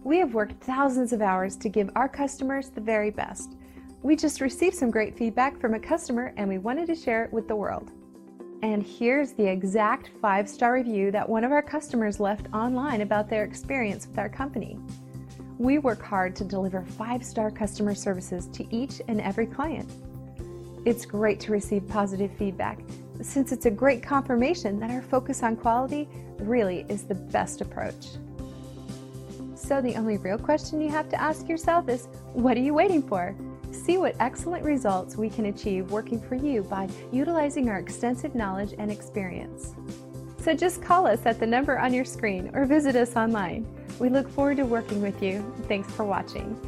We have worked thousands of hours to give our customers the very best. We just received some great feedback from a customer and we wanted to share it with the world. And here's the exact 5-star review that one of our customers left online about their experience with our company. We work hard to deliver 5-star customer services to each and every client. It's great to receive positive feedback, since it's a great confirmation that our focus on quality really is the best approach. So the only real question you have to ask yourself is, what are you waiting for? See what excellent results we can achieve working for you by utilizing our extensive knowledge and experience. So just call us at the number on your screen or visit us online. We look forward to working with you. Thanks for watching.